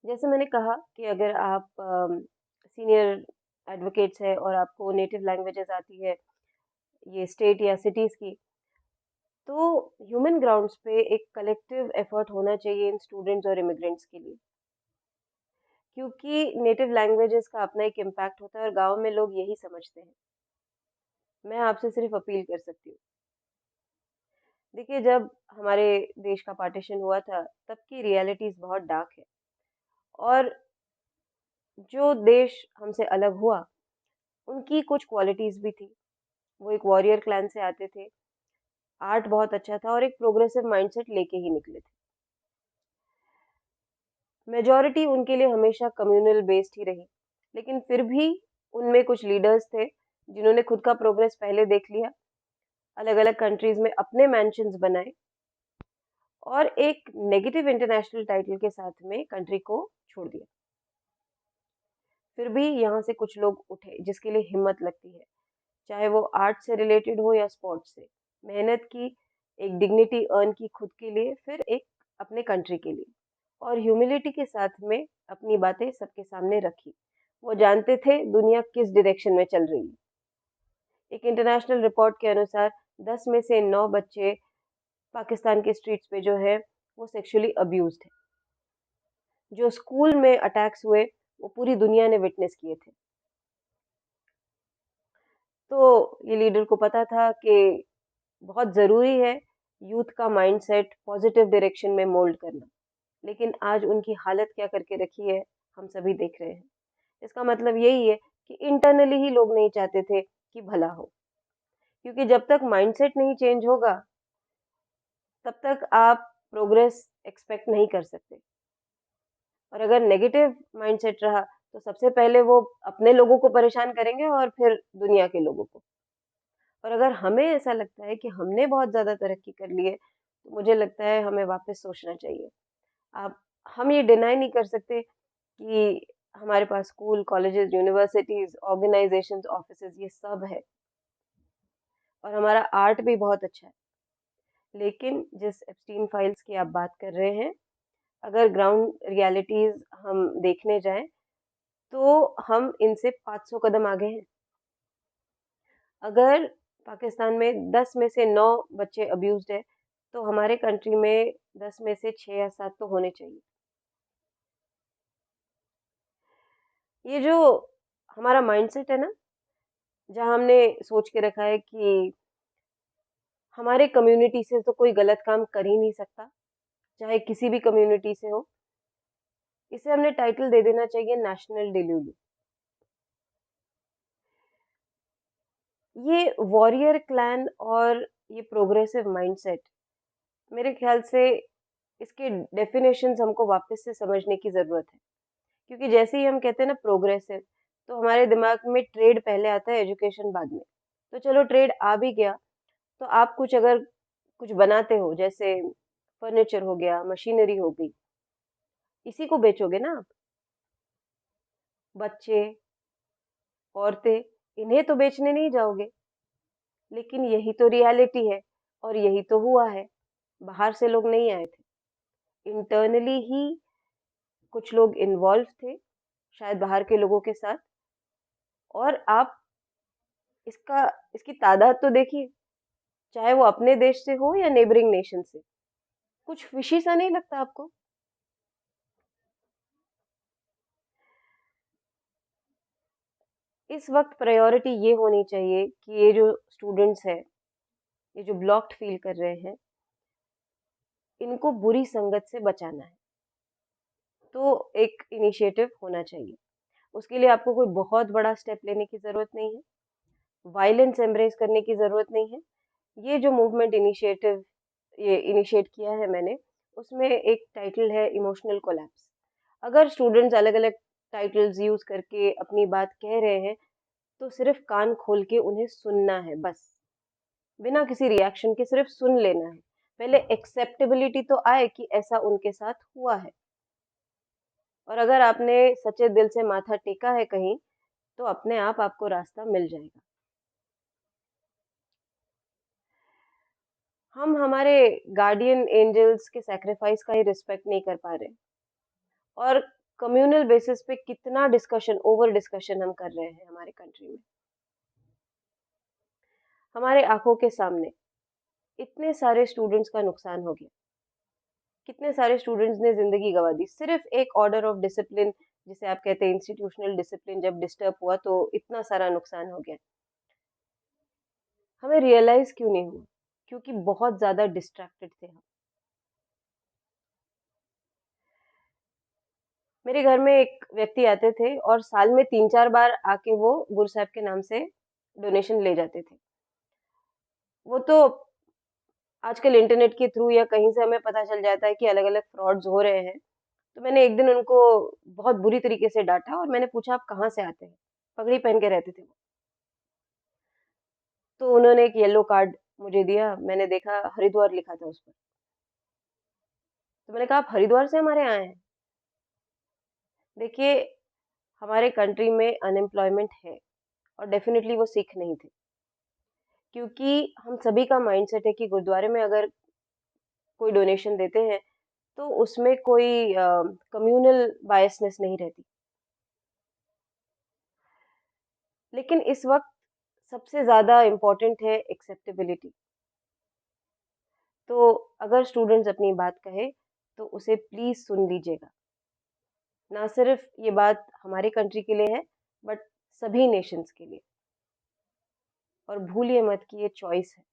जैसे मैंने कहा कि अगर आप सीनियर एडवोकेट्स हैं और आपको नेटिव लैंग्वेजेस आती है ये स्टेट या सिटीज़ की, तो ह्यूमन ग्राउंड्स पे एक कलेक्टिव एफर्ट होना चाहिए इन स्टूडेंट्स और इमिग्रेंट्स के लिए, क्योंकि नेटिव लैंग्वेजेस का अपना एक इम्पैक्ट होता है और गाँव में लोग यही समझते हैं। मैं आपसे सिर्फ अपील कर सकती हूँ। देखिए, जब हमारे देश का पार्टीशन हुआ था, तब की रियलिटीज़ बहुत डार्क है और जो देश हमसे अलग हुआ, उनकी कुछ क्वालिटीज़ भी थी। वो एक वॉरियर क्लैन से आते थे, आर्ट बहुत अच्छा था और एक प्रोग्रेसिव माइंडसेट लेके ही निकले थे। मेजॉरिटी उनके लिए हमेशा कम्युनल बेस्ड ही रही, लेकिन फिर भी उनमें कुछ लीडर्स थे, जिन्होंने खुद का प्रोग्रेस पहले देख लिया, अलग-अलग कंट्रीज़ में अपने मैंशन्स बनाए और एक नेगेटिव इंटरनेशनल टाइटल के साथ में कंट्री को छोड़ दिया। फिर भी यहाँ से कुछ लोग उठे, जिसके लिए हिम्मत लगती है। चाहे वो आर्ट से रिलेटेड हो या स्पोर्ट्स से। मेहनत की, एक डिग्निटी अर्न की खुद के लिए, फिर एक अपने कंट्री के लिए और ह्यूमिलिटी के साथ में अपनी बातें सबके सामने रखी। वो जानते थे दुनिया किस डायरेक्शन में चल रही है। एक इंटरनेशनल रिपोर्ट के अनुसार 10 में से 9 बच्चे पाकिस्तान के स्ट्रीट्स पे जो है वो सेक्सुअली अब्यूज्ड है। जो स्कूल में अटैक्स हुए वो पूरी दुनिया ने विटनेस किए थे। तो ये लीडर को पता था कि बहुत ज़रूरी है यूथ का माइंडसेट पॉजिटिव डायरेक्शन में मोल्ड करना। लेकिन आज उनकी हालत क्या करके रखी है, हम सभी देख रहे हैं। इसका मतलब यही है कि इंटरनली ही लोग नहीं चाहते थे कि भला हो। क्योंकि जब तक माइंडसेट नहीं चेंज होगा, तब तक आप प्रोग्रेस एक्सपेक्ट नहीं कर सकते। और अगर नेगेटिव माइंडसेट रहा, तो सबसे पहले वो अपने लोगों को परेशान करेंगे और फिर दुनिया के लोगों को। और अगर हमें ऐसा लगता है कि हमने बहुत ज़्यादा तरक्की कर ली है, तो मुझे लगता है हमें वापस सोचना चाहिए। आप हम ये डिनाई नहीं कर सकते कि हमारे पास school, colleges, universities, organisations, offices ये सब है और हमारा आर्ट भी बहुत अच्छा है। लेकिन जिस एप्स्टीन फाइल्स की आप बात कर रहे हैं, अगर ग्राउंड रियलिटीज़ हम देखने जाएँ, तो हम इनसे 500 कदम आगे हैं। अगर पाकिस्तान में 10 में से 9 बच्चे अब्यूज़्ड हैं, तो हमारे कंट्री में 10 में से 6 या 7 तो होने चाहिए। ये जो हमारा माइंडसेट है ना, जहाँ हमने सोच के रखा है कि हमारे कम्युनिटी से तो कोई गलत काम कर ही नहीं सकता, चाहे किसी भी कम्युनिटी से हो, इसे हमने टाइटल दे देना चाहिए नेशनल डेल्यूल्यू। ये वॉरियर क्लैन और ये प्रोग्रेसिव माइंडसेट, मेरे ख्याल से इसके डेफिनेशंस हमको वापस से समझने की ज़रूरत है। क्योंकि जैसे ही हम कहते हैं ना प्रोग्रेसिव, तो हमारे दिमाग में ट्रेड पहले आता है, एजुकेशन बाद में। तो चलो ट्रेड आ भी गया, तो आप कुछ अगर कुछ बनाते हो, जैसे फर्नीचर हो गया, मशीनरी हो गई, इसी को बेचोगे ना आप। बच्चे, औरतें, इन्हें तो बेचने नहीं जाओगे। लेकिन यही तो रियलिटी है और यही तो हुआ है। बाहर से लोग नहीं आए थे। इंटरनली ही कुछ लोग इन्वॉल्व थे, शायद बाहर के लोगों के साथ। और आप इसका इसकी तादाद तो देखिए, चाहे वो अपने देश से हो या नेबरिंग नेशन से। कुछ फिशी सा नहीं लगता आपको? इस वक़्त प्रायोरिटी ये होनी चाहिए कि ये जो स्टूडेंट्स हैं, ये जो ब्लॉक्ड फ़ील कर रहे हैं, इनको बुरी संगत से बचाना है। तो एक इनिशिएटिव होना चाहिए। उसके लिए आपको कोई बहुत बड़ा स्टेप लेने की ज़रूरत नहीं है। वायलेंस एम्ब्रेस करने की ज़रूरत नहीं है। ये जो मूवमेंट इनिशिएटिव ये इनिशिएट किया है मैंने, उसमें एक टाइटल है इमोशनल कोलैप्स। अगर स्टूडेंट्स अलग-अलग टाइटल्स यूज़ करके अपनी बात कह रहे हैं, तो सिर्फ़ कान खोल के उन्हें सुनना है बस। बिना किसी रिएक्शन के सिर्फ़ सुन लेना है। पहले एक्सेप्टेबिलिटी तो आए कि ऐसा उनके साथ हुआ है। और अगर आपने सच्चे दिल से माथा टेका है कहीं, तो अपने आप आपको रास्ता मिल जाएगा। हम हमारे गार्डियन एंजल्स के सैक्रिफाइस का ही रिस्पेक्ट नहीं कर पा रहे और कम्युनल बेसिस पे कितना डिस्कशन, ओवर डिस्कशन हम कर रहे हैं हमारे कंट्री में। हमारे आँखों के सामने इतने सारे स्टूडेंट्स का नुकसान हो गया, कितने सारे स्टूडेंट्स ने ज़िंदगी गँवा दी, सिर्फ़ एक ऑर्डर ऑफ डिसिप्लिन जिसे आप कहते हैं इंस्टीट्यूशनल डिसिप्लिन जब डिस्टर्ब हुआ तो इतना सारा नुकसान हो गया। हमें रियलाइज़ क्यों नहीं हुआ? क्योंकि बहुत ज़्यादा डिस्ट्रैक्टेड थे हम। मेरे घर में एक व्यक्ति आते थे और साल में 3-4 बार आके वो गुरु साहब के नाम से डोनेशन ले जाते थे। वो तो आजकल इंटरनेट के थ्रू या कहीं से हमें पता चल जाता है कि अलग-अलग फ्रॉड्स हो रहे हैं। तो मैंने एक दिन उनको बहुत बुरी तरीके से डाँटा और मैंने पूछा, "आप कहाँ से आते हैं?" पगड़ी पहन के रहते थे वो। तो उन्होंने एक येलो कार्ड मुझे दिया, मैंने देखा हरिद्वार लिखा था उस पर। तो मैंने कहा, "आप हरिद्वार से हमारे यहाँ आए हैं?" देखिए, हमारे कंट्री में अनएम्प्लॉयमेंट है और डेफ़िनिटली वो सिख नहीं थे। क्योंकि हम सभी का माइंडसेट है कि गुरुद्वारे में अगर कोई डोनेशन देते हैं, तो उसमें कोई कम्युनल बायसनेस नहीं रहती। लेकिन इस वक़्त सबसे ज़्यादा इम्पोर्टेंट है एक्सेप्टेबिलिटी। तो अगर स्टूडेंट्स अपनी बात कहे, तो उसे प्लीज़ सुन लीजिएगा। ना सिर्फ़ ये बात हमारे कंट्री के लिए है, बट सभी नेशंस के लिए। और भूलिए मत कि ये चॉइस है।